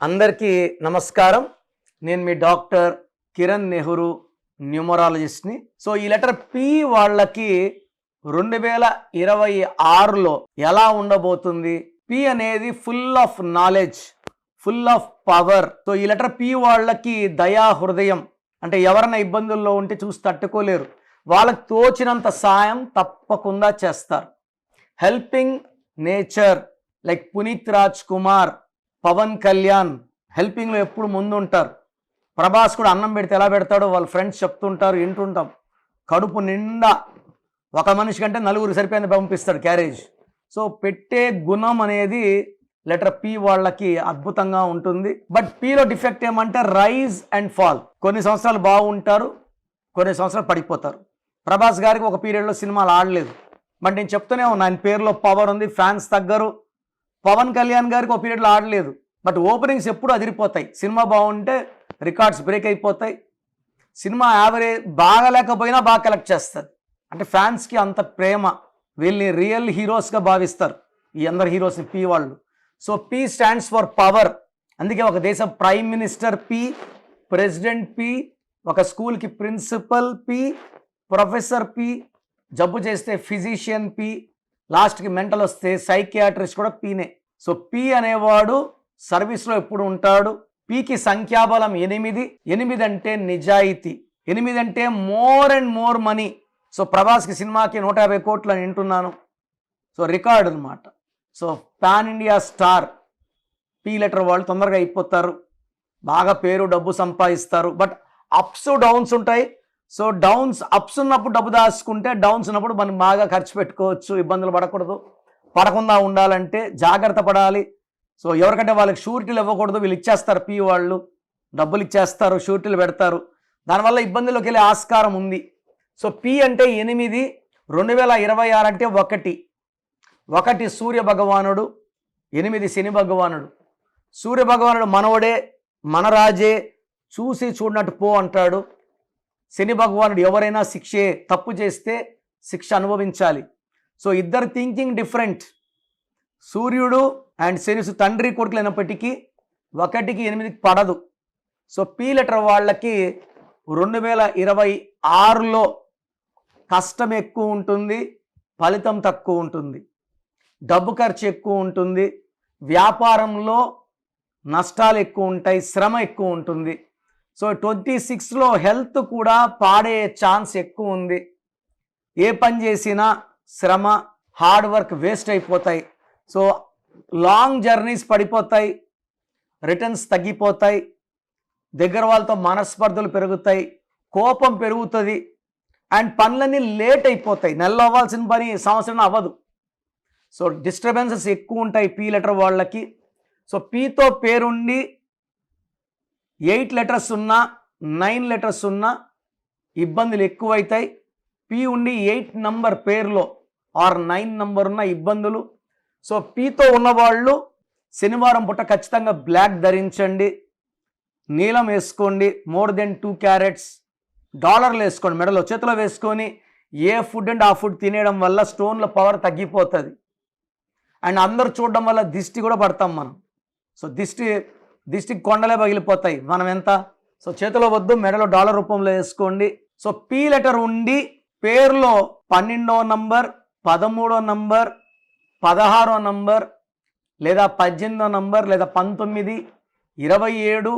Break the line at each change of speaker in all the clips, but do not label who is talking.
అందరికీ నమస్కారం. నేను మీ డాక్టర్ కిరణ్ నెహ్రూ, న్యూమరాలజిస్ట్ని. సో ఈ లెటర్ పి వాళ్ళకి 2026లో ఎలా ఉండబోతుంది? పి అనేది full of knowledge, full of power. So ఈ లెటర్ పి వాళ్ళకి దయా హృదయం, అంటే ఎవరైనా ఇబ్బందుల్లో ఉంటే చూసి తట్టుకోలేరు, వాళ్ళకి తోచినంత సాయం తప్పకుండా చేస్తారు. Helping nature, like Puneeth Raj Kumar, Pawan Kalyan హెల్పింగ్లో ఎప్పుడు ముందుంటారు. ప్రభాస్ కూడా అన్నం పెడితే ఎలా పెడతాడో వాళ్ళ ఫ్రెండ్స్ చెప్తుంటారు, వింటుంటాం. కడుపు నిండా ఒక మనిషి కంటే నలుగురు సరిపోయింది పంపిస్తాడు క్యారేజ్. సో పెట్టే గుణం అనేది లెటర్ పి వాళ్ళకి అద్భుతంగా ఉంటుంది. బట్ పిలో డిఫెక్ట్ ఏమంటే రైజ్ అండ్ ఫాల్. కొన్ని సంవత్సరాలు బాగుంటారు, కొన్ని సంవత్సరాలు పడిపోతారు. ప్రభాస్ గారికి ఒక పీరియడ్లో సినిమాలు ఆడలేదు, బట్ నేను చెప్తూనే ఉన్నా ఆయన పేరులో పవర్ ఉంది, ఫ్యాన్స్ తగ్గరు. పవన్ కళ్యాణ్ గారికి ఒక పీరియడ్లో ఆడలేదు, బట్ ఓపెనింగ్స్ ఎప్పుడు అదిరిపోతాయి. సినిమా బాగుంటే రికార్డ్స్ బ్రేక్ అయిపోతాయి. సినిమా యావరేజ్ బాగలేకపోయినా బాగా కలెక్ట్ చేస్తుంది. అంటే ఫ్యాన్స్కి అంత ప్రేమ, వీళ్ళని రియల్ హీరోస్గా భావిస్తారు ఈ అందరు హీరోస్ని పి వాళ్ళు. So P stands for power. అందుకే ఒక దేశ prime minister P, president P, ఒక స్కూల్కి ప్రిన్సిపల్ పి, ప్రొఫెసర్ పి, జబ్బు చేస్తే ఫిజిషియన్ పి, లాస్ట్కి మెంటల్ వస్తే సైకియాట్రిస్ట్ కూడా పీనే. సో పి అనేవాడు సర్వీస్లో ఎప్పుడు ఉంటాడు. పికి సంఖ్యాబలం 8. 8 అంటే నిజాయితీ, 8 అంటే more and more money. So ప్రభాస్కి సినిమాకి 150 కోట్లు అని వింటున్నాను. సో రికార్డ్ అనమాట. So pan India star P letter వాళ్ళు తొందరగా అయిపోతారు, బాగా పేరు డబ్బు సంపాదిస్తారు. బట్ అప్స్ డౌన్స్ ఉంటాయి. సో డౌన్స్, అప్స్ ఉన్నప్పుడు డబ్బు దాచుకుంటే, డౌన్స్ ఉన్నప్పుడు మనం బాగా ఖర్చు పెట్టుకోవచ్చు. ఇబ్బందులు పడకూడదు. పడకుండా ఉండాలంటే జాగ్రత్త పడాలి. సో ఎవరికంటే వాళ్ళకి షూరిటీలు ఇవ్వకూడదు. వీళ్ళు ఇచ్చేస్తారు, పి వాళ్ళు డబ్బులు ఇచ్చేస్తారు, షూరిటీలు పెడతారు. దానివల్ల ఇబ్బందుల్లోకి వెళ్ళే ఆస్కారం ఉంది. సో పి అంటే 8, 2026 అంటే 1 సూర్య భగవానుడు, 8 శని భగవానుడు. సూర్య భగవానుడు మనవడే, మన రాజే, చూసి చూడనట్టు పో అంటాడు. శని భగవానుడు ఎవరైనా శిక్షే, తప్పు చేస్తే శిక్ష అనుభవించాలి. సో ఇద్దరు థింకింగ్ డిఫరెంట్. సూర్యుడు అండ్ శని తండ్రి కొడుకులు అయినప్పటికీ 1కి 8కి పడదు. సో పి లెటర్ వాళ్ళకి 2026లో కష్టం ఎక్కువ ఉంటుంది, ఫలితం తక్కువ ఉంటుంది, డబ్బు ఖర్చు ఎక్కువ ఉంటుంది, వ్యాపారంలో నష్టాలు ఎక్కువ ఉంటాయి, శ్రమ ఎక్కువ ఉంటుంది. సో 26లో హెల్త్ కూడా పాడే ఛాన్స్ ఎక్కువ ఉంది. ఏ పని చేసినా శ్రమ, హార్డ్ వర్క్ వేస్ట్ అయిపోతాయి. సో లాంగ్ జర్నీస్ పడిపోతాయి, రిటర్న్స్ తగ్గిపోతాయి, దగ్గర వాళ్ళతో మనస్పర్ధలు పెరుగుతాయి, కోపం పెరుగుతుంది, అండ్ పనులన్నీ లేట్ అయిపోతాయి. నెలలో అవ్వాల్సిన పని సంవత్సరం అవ్వదు. సో డిస్టర్బెన్సెస్ ఎక్కువ ఉంటాయి పి లెటర్ వాళ్ళకి. సో పితో పేరుండి 8 లెటర్స్ ఉన్నా, 9 లెటర్స్ ఉన్నా ఇబ్బందులు ఎక్కువైతాయి. పి ఉండి 8 నంబర్ పేరులో ఆర్ 9 నంబర్ ఉన్న ఇబ్బందులు. సో పితో ఉన్నవాళ్ళు శనివారం పూట ఖచ్చితంగా బ్లాక్ ధరించండి, నీలం వేసుకోండి, మోర్ దెన్ 2 క్యారెట్స్, డాలర్లు వేసుకోండి మెడలో, చేతిలో వేసుకొని ఏ ఫుడ్ అంటే ఆ ఫుడ్ తినేయడం వల్ల స్టోన్ల పవర్ తగ్గిపోతుంది. అండ్ అందరు చూడడం వల్ల దిష్టి కూడా పడతాం మనం. సో దిష్టికి కొండలే పగిలిపోతాయి మనం ఎంత. సో చేతిలో వద్దు, మెడలో డాలర్ రూపంలో వేసుకోండి. సో పి లెటర్ ఉండి పేరులో 12వ నంబర్, 13వ నంబర్, 16వ నంబర్, లేదా 18వ నంబర్, లేదా 19, 27,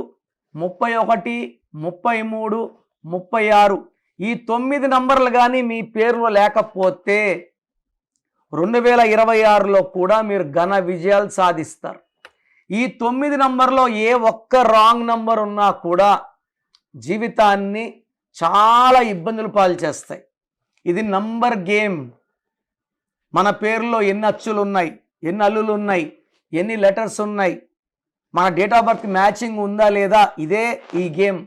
31, 33, 36 ఈ 9 నంబర్లు కానీ మీ పేరులో లేకపోతే 2026లో కూడా మీరు ఘన విజయాలు సాధిస్తారు. ఈ 9 నంబర్లో ఏ ఒక్క రాంగ్ నంబర్ ఉన్నా కూడా జీవితాన్ని చాలా ఇబ్బందులు పాలు చేస్తాయి. ఇది నంబర్ గేమ్. మన పేరులో ఎన్ని అచ్చులు ఉన్నాయి, ఎన్ని అల్లులు ఉన్నాయి, ఎన్ని లెటర్స్ ఉన్నాయి, మన డేట్ ఆఫ్ బర్త్ మ్యాచింగ్ ఉందా లేదా, ఇదే ఈ గేమ్.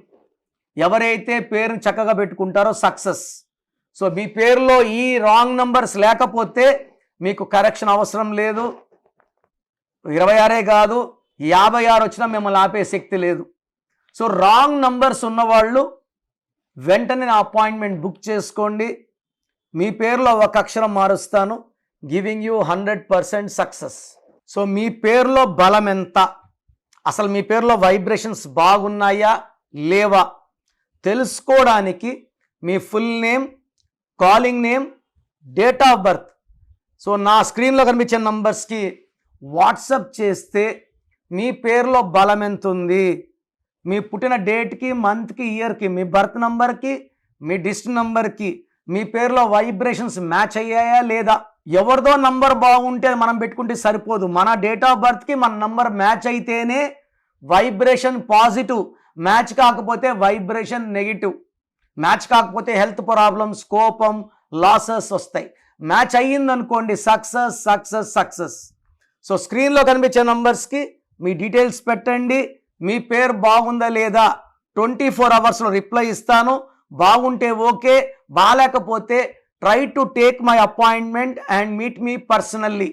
ఎవరైతే పేరుని చక్కగా పెట్టుకుంటారో సక్సెస్. సో మీ పేరులో ఈ రాంగ్ నంబర్స్ లేకపోతే మీకు కరెక్షన్ అవసరం లేదు. 26 కాదు, 56 వచ్చినా మిమ్మల్ని ఆపే శక్తి లేదు. సో రాంగ్ నంబర్స్ ఉన్నవాళ్ళు వెంటనే నా అపాయింట్మెంట్ బుక్ చేసుకోండి. మీ పేరులో ఒక అక్షరం మారుస్తాను, గివింగ్ యూ 100% సక్సెస్. సో మీ పేరులో బలం ఎంత, అసలు మీ పేరులో వైబ్రేషన్స్ బాగున్నాయా లేవా తెలుసుకోవడానికి మీ full name, calling name, date of birth so నా స్క్రీన్లో కనిపించే నంబర్స్కి వాట్సప్ చేస్తే మీ పేరులో బలం ఎంత ఉంది, మీ పుట్టిన డేట్కి, మంత్కి, ఇయర్కి, మీ బర్త్ నంబర్కి, మీ డిస్ట్రిక్ట్ నంబర్కి మీ పేరులో వైబ్రేషన్స్ మ్యాచ్ అయ్యాయా లేదా. ఎవరిదో నంబర్ బాగుంటే మనం పెట్టుకుంటే సరిపోదు, మన డేట్ ఆఫ్ బర్త్కి మన నంబర్ మ్యాచ్ అయితేనే వైబ్రేషన్ పాజిటివ్, మ్యాచ్ కాకపోతే వైబ్రేషన్ నెగిటివ్. మ్యాచ్ కాకపోతే హెల్త్ ప్రాబ్లమ్స్, కోపం, లాసెస్ వస్తాయి. మ్యాచ్ అయ్యిందనుకోండి సక్సెస్ సక్సెస్ సక్సెస్. సో స్క్రీన్లో కనిపించే నంబర్స్కి మీ డీటెయిల్స్ పెట్టండి. మీ పేరు బాగుందా లేదా 24 అవర్స్లో రిప్లై ఇస్తాను. బాగుంటే ఓకే, బాగాలేకపోతే try to take my appointment and meet me personally.